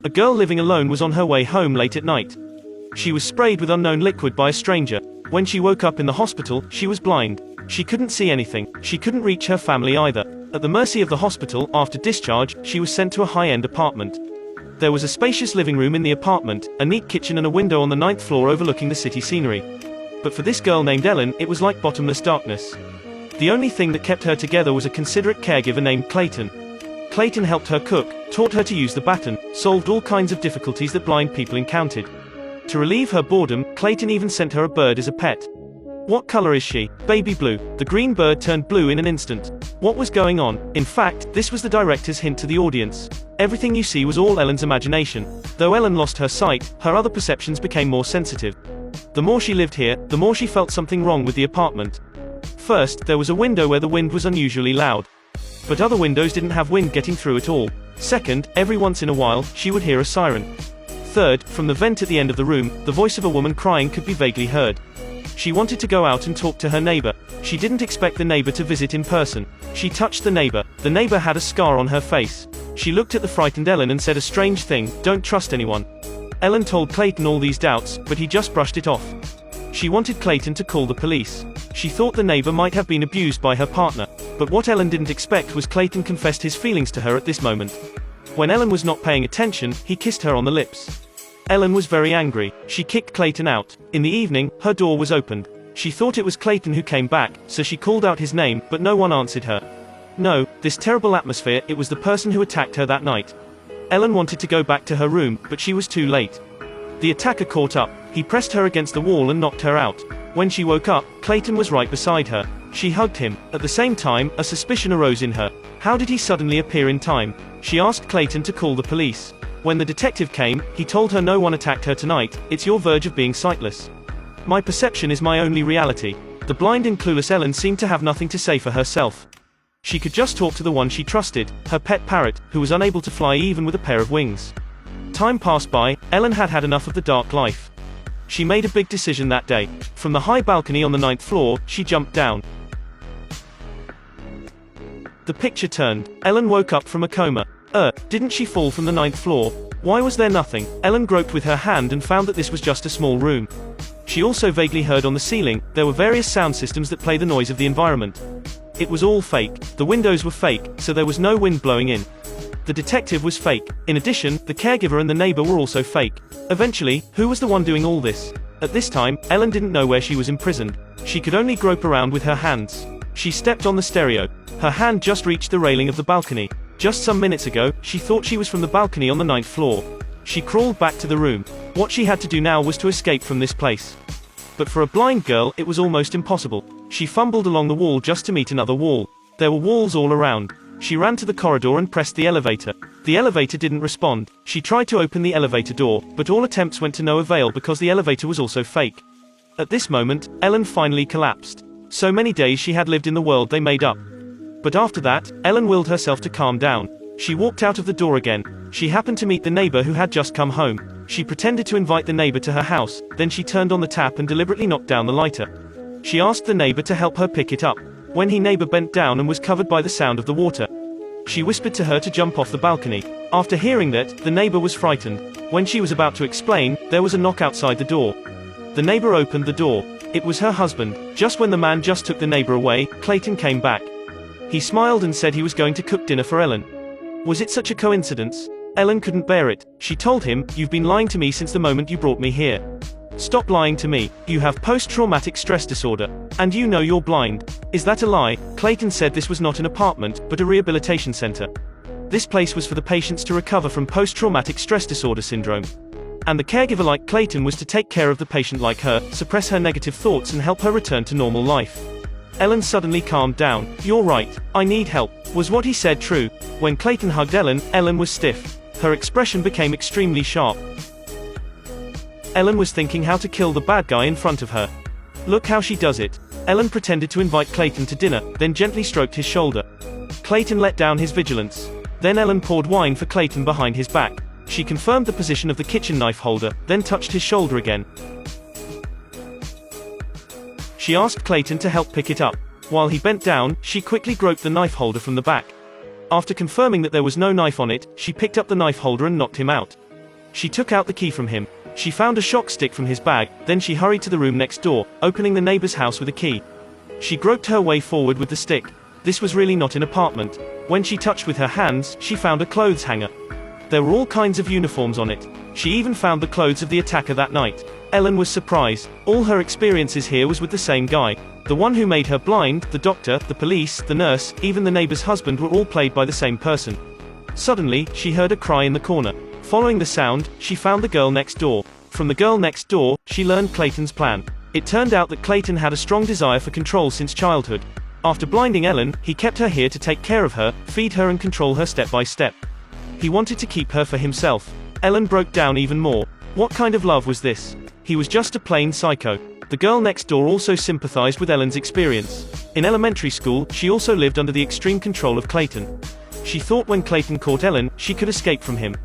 A girl living alone was on her way home late at night. She was sprayed with unknown liquid by a stranger. When she woke up in the hospital, she was blind. She couldn't see anything. She couldn't reach her family either. At the mercy of the hospital, after discharge, she was sent to a high-end apartment. There was a spacious living room in the apartment, a neat kitchen and a window on the 9th floor overlooking the city scenery. But for this girl named Ellen, it was like bottomless darkness. The only thing that kept her together was a considerate caregiver named Clayton. Clayton helped her cook, taught her to use the baton, solved all kinds of difficulties that blind people encountered. To relieve her boredom, Clayton even sent her a bird as a pet. What color is she? Baby blue. The green bird turned blue in an instant. What was going on? In fact, this was the director's hint to the audience. Everything you see was all Ellen's imagination. Though Ellen lost her sight, her other perceptions became more sensitive. The more she lived here, the more she felt something wrong with the apartment. First, there was a window where the wind was unusually loud. But other windows didn't have wind getting through at all. Second, every once in a while, she would hear a siren. Third, from the vent at the end of the room, the voice of a woman crying could be vaguely heard. She wanted to go out and talk to her neighbor. She didn't expect the neighbor to visit in person. She touched the neighbor. The neighbor had a scar on her face. She looked at the frightened Ellen and said a strange thing: "Don't trust anyone." Ellen told Clayton all these doubts, but he just brushed it off. She wanted Clayton to call the police. She thought the neighbor might have been abused by her partner. But what Ellen didn't expect was Clayton confessed his feelings to her at this moment. When Ellen was not paying attention, he kissed her on the lips. Ellen was very angry. She kicked Clayton out. In the evening, her door was opened. She thought it was Clayton who came back, so she called out his name, but no one answered her. No, this terrible atmosphere, it was the person who attacked her that night. Ellen wanted to go back to her room, but she was too late. The attacker caught up. He pressed her against the wall and knocked her out. When she woke up, Clayton was right beside her. She hugged him. At the same time, a suspicion arose in her. How did he suddenly appear in time? She asked Clayton to call the police. When the detective came, he told her no one attacked her tonight. It's your verge of being sightless. My perception is my only reality. The blind and clueless Ellen seemed to have nothing to say for herself. She could just talk to the one she trusted, her pet parrot, who was unable to fly even with a pair of wings. Time passed by. Ellen had had enough of the dark life. She made a big decision that day. From the high balcony on the 9th floor, she jumped down. The picture turned. Ellen woke up from a coma. Didn't she fall from the 9th floor? Why was there nothing? Ellen groped with her hand and found that this was just a small room. She also vaguely heard on the ceiling, there were various sound systems that play the noise of the environment. It was all fake. The windows were fake, so there was no wind blowing in. The detective was fake. In addition, the caregiver and the neighbor were also fake. Eventually, who was the one doing all this? At this time, Ellen didn't know where she was imprisoned. She could only grope around with her hands. She stepped on the stereo. Her hand just reached the railing of the balcony. Just some minutes ago, she thought she was from the balcony on the 9th floor. She crawled back to the room. What she had to do now was to escape from this place. But for a blind girl, it was almost impossible. She fumbled along the wall just to meet another wall. There were walls all around. She ran to the corridor and pressed the elevator. The elevator didn't respond. She tried to open the elevator door, but all attempts went to no avail because the elevator was also fake. At this moment, Ellen finally collapsed. So many days she had lived in the world they made up. But after that, Ellen willed herself to calm down. She walked out of the door again. She happened to meet the neighbor who had just come home. She pretended to invite the neighbor to her house, then she turned on the tap and deliberately knocked down the lighter. She asked the neighbor to help her pick it up. When he neighbor bent down and was covered by the sound of the water. She whispered to her to jump off the balcony. After hearing that, the neighbor was frightened. When she was about to explain, there was a knock outside the door. The neighbor opened the door. It was her husband. Just when the man just took the neighbor away, Clayton came back. He smiled and said he was going to cook dinner for Ellen. Was it such a coincidence? Ellen couldn't bear it. She told him, "You've been lying to me since the moment you brought me here. Stop lying to me. You have post-traumatic stress disorder. And you know you're blind. Is that a lie?" Clayton said this was not an apartment, but a rehabilitation center. This place was for the patients to recover from post-traumatic stress disorder syndrome. And the caregiver like Clayton was to take care of the patient like her, suppress her negative thoughts and help her return to normal life. Ellen suddenly calmed down. "You're right. I need help." Was what he said true? When Clayton hugged Ellen, Ellen was stiff. Her expression became extremely sharp. Ellen was thinking how to kill the bad guy in front of her. Look how she does it. Ellen pretended to invite Clayton to dinner, then gently stroked his shoulder. Clayton let down his vigilance. Then Ellen poured wine for Clayton behind his back. She confirmed the position of the kitchen knife holder, then touched his shoulder again. She asked Clayton to help pick it up. While he bent down, she quickly groped the knife holder from the back. After confirming that there was no knife on it, she picked up the knife holder and knocked him out. She took out the key from him. She found a shock stick from his bag, then she hurried to the room next door, opening the neighbor's house with a key. She groped her way forward with the stick. This was really not an apartment. When she touched with her hands, she found a clothes hanger. There were all kinds of uniforms on it. She even found the clothes of the attacker that night. Ellen was surprised. All her experiences here was with the same guy. The one who made her blind, the doctor, the police, the nurse, even the neighbor's husband were all played by the same person. Suddenly, she heard a cry in the corner. Following the sound, she found the girl next door. From the girl next door, she learned Clayton's plan. It turned out that Clayton had a strong desire for control since childhood. After blinding Ellen, he kept her here to take care of her, feed her and control her step by step. He wanted to keep her for himself. Ellen broke down even more. What kind of love was this? He was just a plain psycho. The girl next door also sympathized with Ellen's experience. In elementary school, she also lived under the extreme control of Clayton. She thought when Clayton caught Ellen, she could escape from him.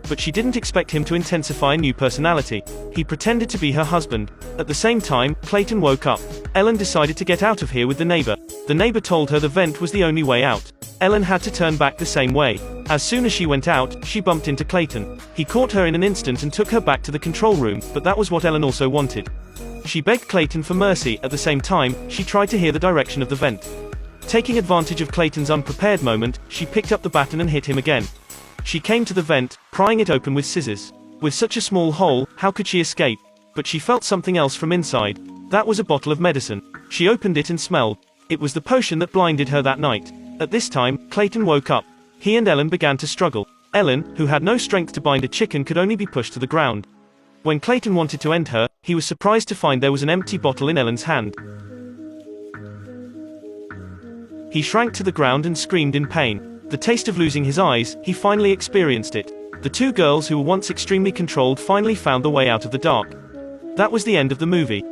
But she didn't expect him to intensify a new personality. He pretended to be her husband. At the same time, Clayton woke up. Ellen decided to get out of here with the neighbor. The neighbor told her the vent was the only way out. Ellen had to turn back the same way. As soon as she went out, she bumped into Clayton. He caught her in an instant and took her back to the control room, but that was what Ellen also wanted. She begged Clayton for mercy. At the same time, she tried to hear the direction of the vent. Taking advantage of Clayton's unprepared moment, she picked up the baton and hit him again. She came to the vent, prying it open with scissors. With such a small hole, how could she escape? But she felt something else from inside. That was a bottle of medicine. She opened it and smelled. It was the potion that blinded her that night. At this time, Clayton woke up. He and Ellen began to struggle. Ellen, who had no strength to bind a chicken, could only be pushed to the ground. When Clayton wanted to end her, he was surprised to find there was an empty bottle in Ellen's hand. He shrank to the ground and screamed in pain. The taste of losing his eyes, he finally experienced it. The two girls who were once extremely controlled finally found the way out of the dark. That was the end of the movie.